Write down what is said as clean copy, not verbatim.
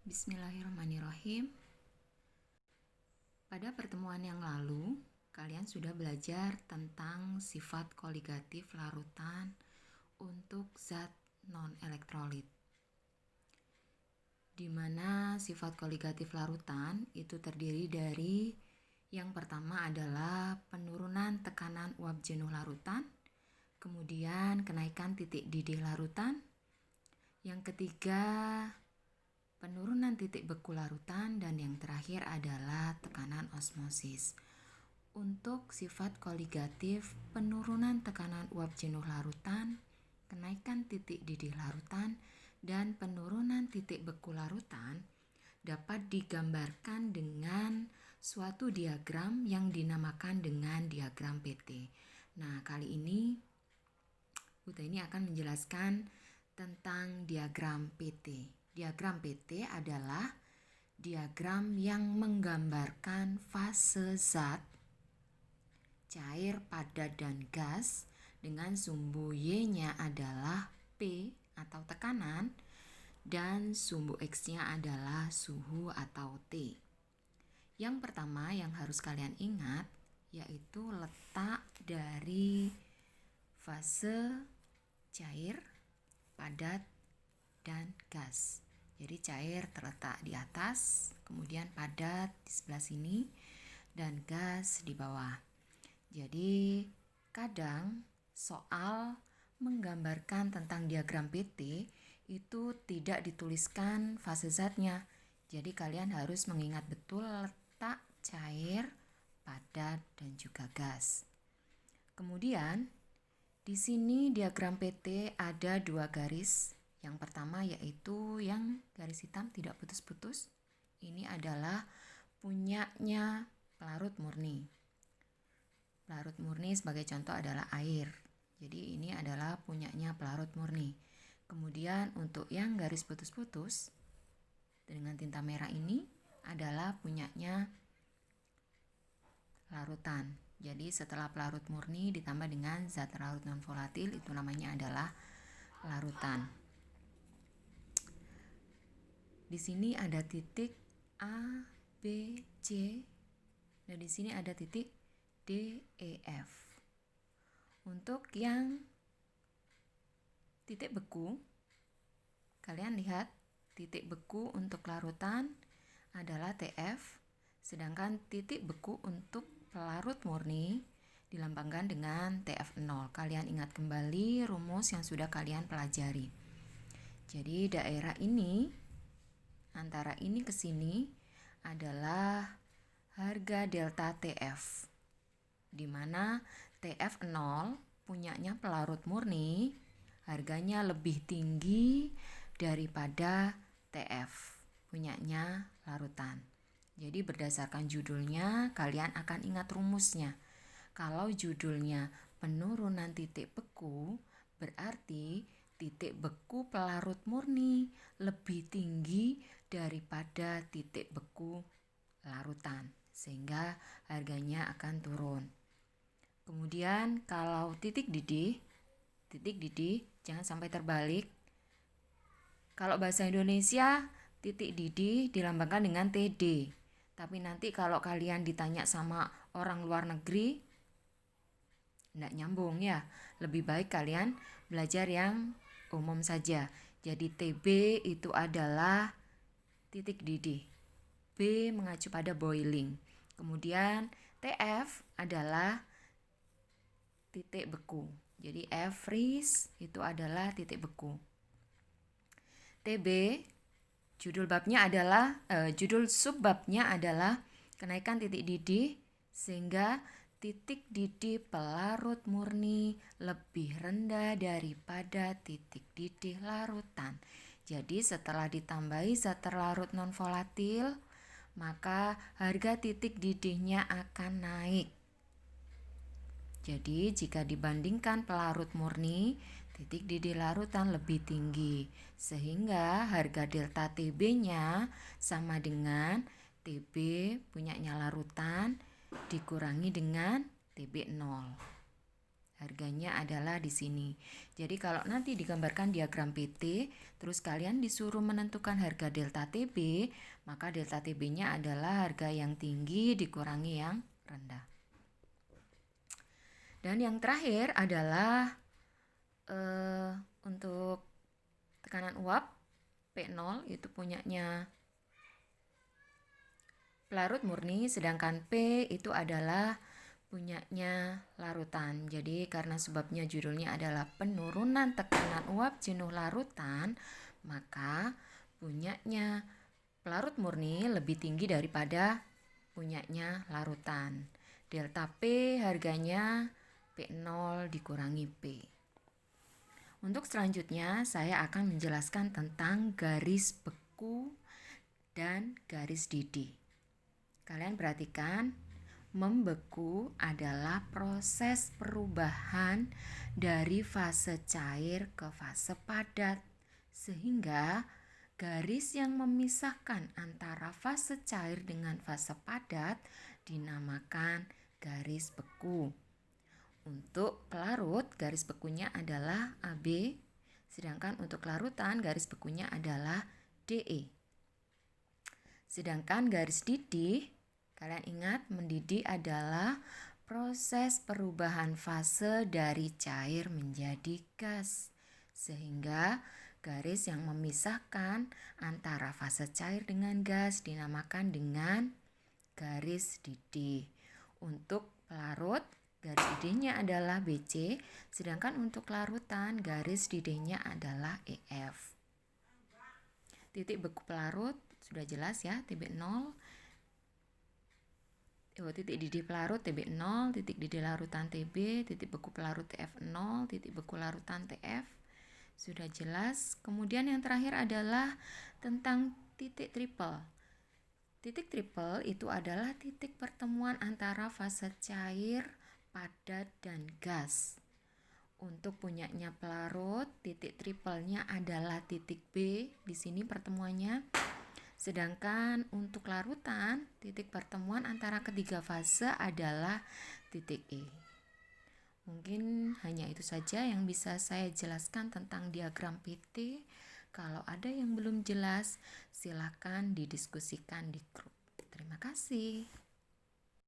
Bismillahirrahmanirrahim. Pada pertemuan yang lalu, kalian sudah belajar tentang sifat koligatif larutan untuk zat non-elektrolit. Di mana sifat koligatif larutan itu terdiri dari yang pertama adalah penurunan tekanan uap jenuh larutan, kemudian kenaikan titik didih larutan, yang ketiga penurunan titik beku larutan, dan yang terakhir adalah tekanan osmosis. Untuk sifat koligatif, penurunan tekanan uap jenuh larutan, kenaikan titik didih larutan, dan penurunan titik beku larutan dapat digambarkan dengan suatu diagram yang dinamakan dengan diagram PT. Nah, kali ini Buta ini akan menjelaskan tentang diagram PT. Diagram PT adalah diagram yang menggambarkan fase zat, cair, padat, dan gas dengan sumbu Y-nya adalah P atau tekanan dan sumbu X-nya adalah suhu atau T. Yang pertama yang harus kalian ingat yaitu letak dari fase cair, padat, dan gas. Jadi cair terletak di atas, kemudian padat di sebelah sini, dan gas di bawah. Jadi kadang soal menggambarkan tentang diagram PT itu tidak dituliskan fase zatnya. Jadi kalian harus mengingat betul letak cair, padat, dan juga gas. Kemudian di sini diagram PT ada dua garis. Yang pertama yaitu yang garis hitam tidak putus-putus. Ini adalah punyanya pelarut murni. Pelarut murni sebagai contoh adalah air. Jadi ini adalah punyanya pelarut murni. Kemudian untuk yang garis putus-putus dengan tinta merah ini adalah punyanya larutan. Jadi setelah pelarut murni ditambah dengan zat larut non volatil itu namanya adalah larutan. Di sini ada titik A, B, C, dan di sini ada titik D, E, F. Untuk yang titik beku, kalian lihat titik beku untuk larutan adalah TF, sedangkan titik beku untuk pelarut murni dilambangkan dengan TF0. Kalian ingat kembali rumus yang sudah kalian pelajari. Jadi daerah ini antara ini ke sini adalah harga delta TF, di mana TF0 punyanya pelarut murni harganya lebih tinggi daripada TF punyanya larutan. Jadi berdasarkan judulnya kalian akan ingat rumusnya. Kalau judulnya penurunan titik beku, berarti titik beku pelarut murni lebih tinggi daripada titik beku larutan, sehingga harganya akan turun. Kemudian kalau titik didih jangan sampai terbalik. Kalau bahasa Indonesia titik didih dilambangkan dengan TD. Tapi nanti kalau kalian ditanya sama orang luar negeri, tidak nyambung ya. Lebih baik kalian belajar yang umum saja. Jadi TB itu adalah titik didih. B mengacu pada boiling. Kemudian TF adalah titik beku. Jadi F freeze itu adalah titik beku. TB judul subbabnya adalah kenaikan titik didih sehingga titik didih pelarut murni lebih rendah daripada titik didih larutan. Jadi setelah ditambahi zat larut non volatil, maka harga titik didihnya akan naik. Jadi jika dibandingkan pelarut murni, titik didih larutan lebih tinggi, sehingga harga delta TB-nya sama dengan TB punyanya larutan dikurangi dengan TB0. Harganya adalah di sini. Jadi kalau nanti digambarkan diagram PT, terus kalian disuruh menentukan harga delta TB, maka delta TB-nya adalah harga yang tinggi dikurangi yang rendah. Dan yang terakhir adalah untuk tekanan uap P0 itu punyanya pelarut murni, sedangkan P itu adalah punyanya larutan. Jadi karena sebabnya judulnya adalah penurunan tekanan uap jenuh larutan, maka punyanya pelarut murni lebih tinggi daripada punyanya larutan. Delta P harganya P0 dikurangi P. Untuk selanjutnya saya akan menjelaskan tentang garis beku dan garis didih. Kalian perhatikan, membeku adalah proses perubahan dari fase cair ke fase padat, sehingga garis yang memisahkan antara fase cair dengan fase padat dinamakan garis beku. Untuk pelarut, garis bekunya adalah AB, sedangkan untuk larutan garis bekunya adalah DE. Sedangkan garis didih, kalian ingat, mendidih adalah proses perubahan fase dari cair menjadi gas, sehingga garis yang memisahkan antara fase cair dengan gas dinamakan dengan garis didih. Untuk pelarut, garis didihnya adalah BC, sedangkan untuk larutan garis didihnya adalah EF. Titik beku pelarut sudah jelas ya, TB0. Titik didih pelarut TB0, titik didih larutan TB, titik beku pelarut TF0, titik beku larutan TF. Sudah jelas. Kemudian yang terakhir adalah tentang titik triple. Titik triple itu adalah titik pertemuan antara fase cair, padat, dan gas. Untuk punyanya pelarut, titik triplenya adalah titik B, di sini pertemuannya. Sedangkan untuk larutan, titik pertemuan antara ketiga fase adalah titik E. Mungkin hanya itu saja yang bisa saya jelaskan tentang diagram PT. Kalau ada yang belum jelas, silakan didiskusikan di grup. Terima kasih.